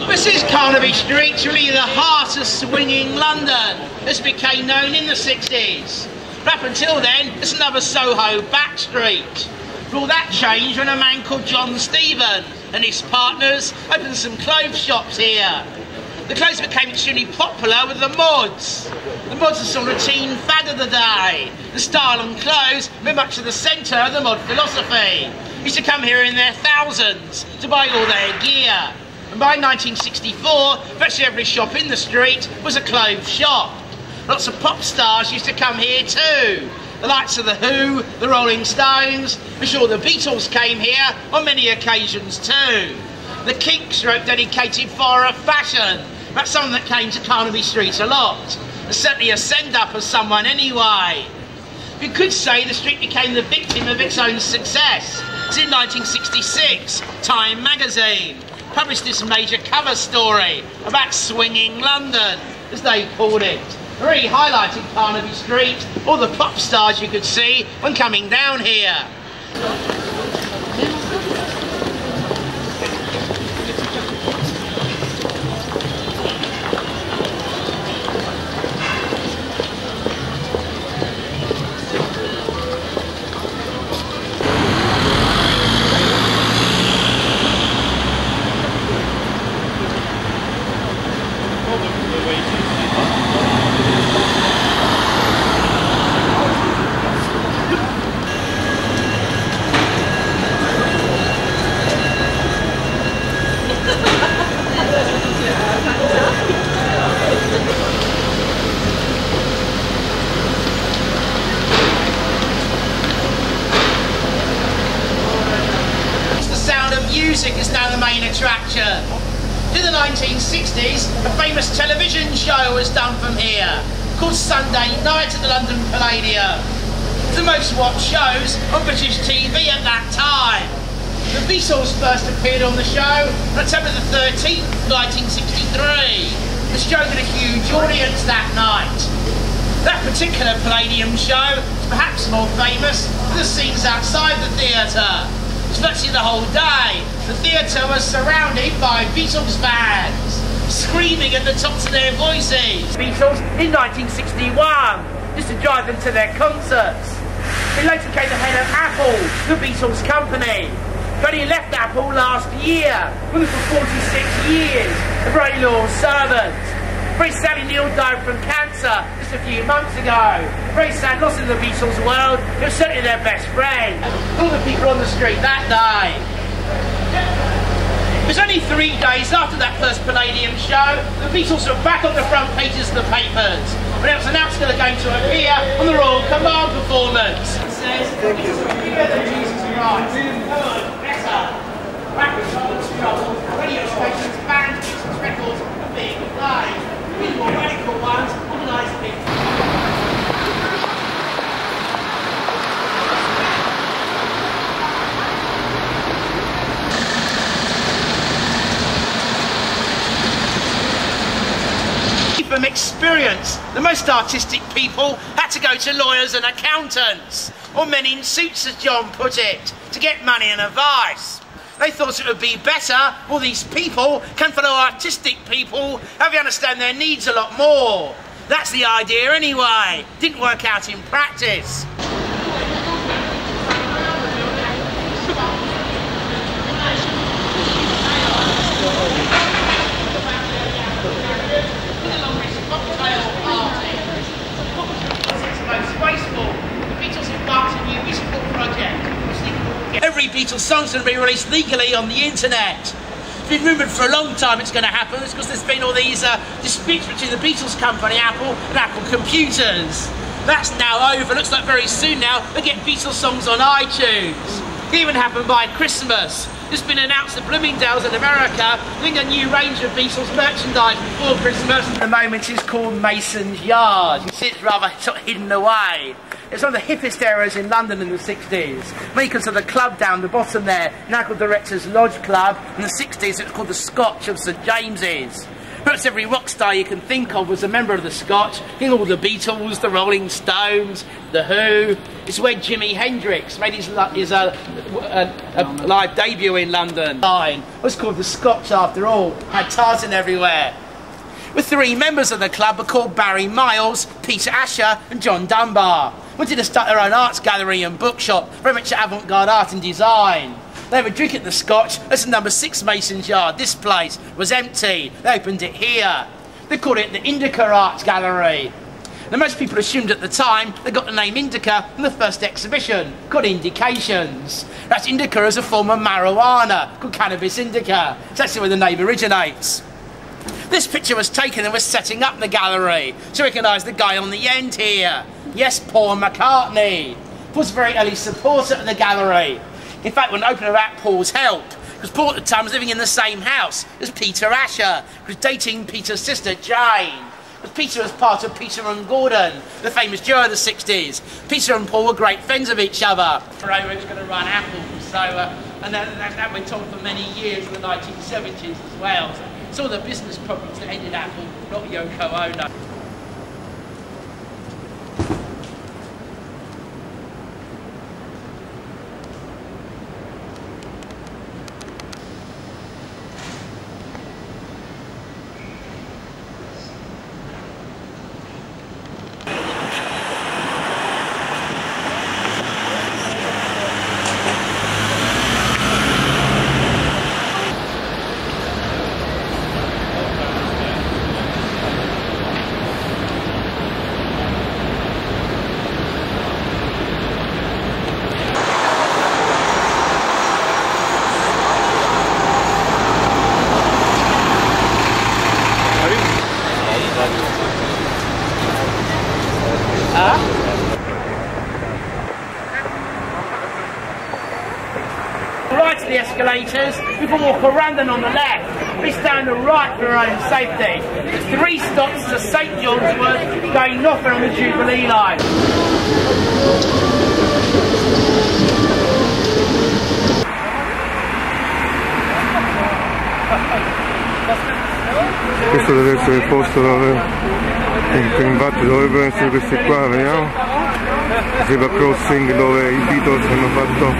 This is Carnaby Street, really the heart of swinging London, as became known in the 60s. But up until then, it's another Soho back street. But all that changed when a man called John Stephen and his partners opened some clothes shops here. The clothes became extremely popular with the mods. The mods are sort of teen fad of the day. The style and clothes were much of the centre of the mod philosophy. Used to come here in their thousands to buy all their gear. And by 1964, virtually every shop in the street was a clothes shop. Lots of pop stars used to come here too. The likes of The Who, the Rolling Stones, I'm sure the Beatles came here on many occasions too. The Kinks wrote dedicated for a fashion. That's someone that came to Carnaby Street a lot. And certainly a send-up of someone anyway. You could say the street became the victim of its own success. It's in 1966, Time magazine published this major cover story about swinging London, as they called it. Really highlighting Carnaby Street, all the pop stars you could see when coming down here. Music is now the main attraction. In the 1960s, a famous television show was done from here, called Sunday Night at the London Palladium. The most watched shows on British TV at that time. The Beatles first appeared on the show on October the 13th, 1963. The show had a huge audience that night. That particular Palladium show is perhaps more famous for the scenes outside the theatre. It's virtually the whole day. The theatre was surrounded by Beatles fans, screaming at the tops of their voices. Beatles in 1961, just to drive them to their concerts. He later became the head of Apple, the Beatles company. But he left Apple last year, with for 46 years, a very loyal servant. Very sadly, Neil died from cancer just a few months ago. Very sad loss in the Beatles world. He was certainly their best friend. All the people on the street that day. It was only 3 days after that first Palladium show, the Beatles were back on the front pages of the papers. When it was announced they were going to appear on the Royal Command performance. It says, "Together Jesus Christ, better, backwards, forwards, trouble, radio stations, bands, Beatles records, are being played. With more radical ones, organised big." From experience, the most artistic people had to go to lawyers and accountants, or men in suits, as John put it, to get money and advice. They thought it would be better, all these people can follow artistic people, have you understand their needs a lot more. That's the idea anyway. Didn't work out in practice. Every Beatles song's going to be released legally on the internet. It's been rumoured for a long time it's going to happen. It's because there's been all these disputes between the Beatles company, Apple, and Apple Computers. That's now over. Looks like very soon now we'll get Beatles songs on iTunes. It even happened by Christmas. It's been announced that Bloomingdale's in America doing a new range of Beatles merchandise before Christmas. At the moment it's called Mason's Yard. You see it's rather sort of hidden away. It's one of the hippest eras in London in the 60s. When you consider the club down the bottom there, now called the Directors Lodge Club. In the 60s it was called the Scotch of St James's. Perhaps every rock star you can think of was a member of the Scotch, all the Beatles, the Rolling Stones, the Who. It's where Jimi Hendrix made his live debut in London. It was called the Scotch after all, had tartan everywhere. The three members of the club were called Barry Miles, Peter Asher and John Dunbar. Wanted to start their own arts gallery and bookshop, very much avant-garde art and design. They would drink at the Scotch at number 6 Mason's Yard. This place was empty. They opened it here. They called it the Indica Art Gallery. Now most people assumed at the time they got the name Indica from the first exhibition, called Indications. That's indica as a form of marijuana, called cannabis indica. So that's where the name originates. This picture was taken and was setting up the gallery. So you recognise the guy on the end here. Yes, Paul McCartney. Paul's a very early supporter of the gallery. In fact, when opened without Paul's help, because Paul at the time was living in the same house as Peter Asher, who was dating Peter's sister Jane. Because Peter was part of Peter and Gordon, the famous duo of the 60s. Peter and Paul were great friends of each other. Forever was going to run Apple, so and that went on for many years in the 1970s as well. So it's all the business problems that ended Apple, not Yoko Ono. Right to the escalators, we can walk around them on the left. This down the right for our own safety. There's 3 stops to St John's Wood, going northward on the Jubilee line. Questo deve essere il posto dove infatti dovrebbero essere questi qua, vediamo. Zebra crossing dove i Beatles hanno fatto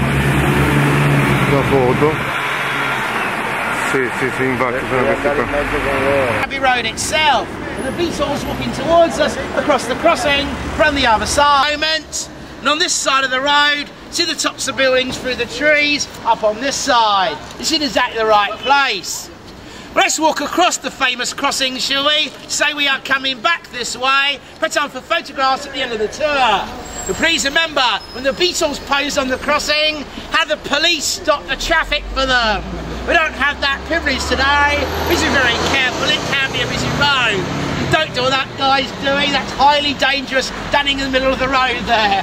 la foto. Sì, infatti sono questi qua. Abbey Road itself, and the Beatles walking towards us across the crossing from the other side. And on this side of the road, see the tops of buildings through the trees, up on this side. It's in exactly the right place. Well, let's walk across the famous crossing, shall we? Say we are coming back this way. Put on for photographs at the end of the tour. But please remember, when the Beatles posed on the crossing, how the police stopped the traffic for them. We don't have that privilege today. We should be very careful. It can be a busy road. Don't do what that guy's doing. That's highly dangerous, standing in the middle of the road there.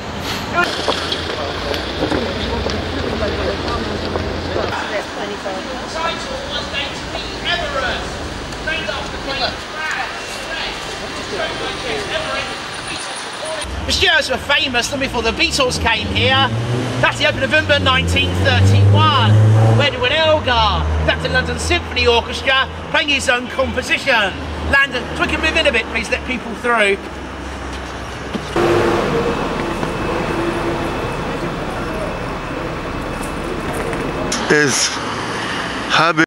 The studios were famous long before the Beatles came here. That's the open November 1931, where Edwin Elgar, that's the London Symphony Orchestra, playing his own composition. Landon, so we can move in a bit, please, let people through. Is happy.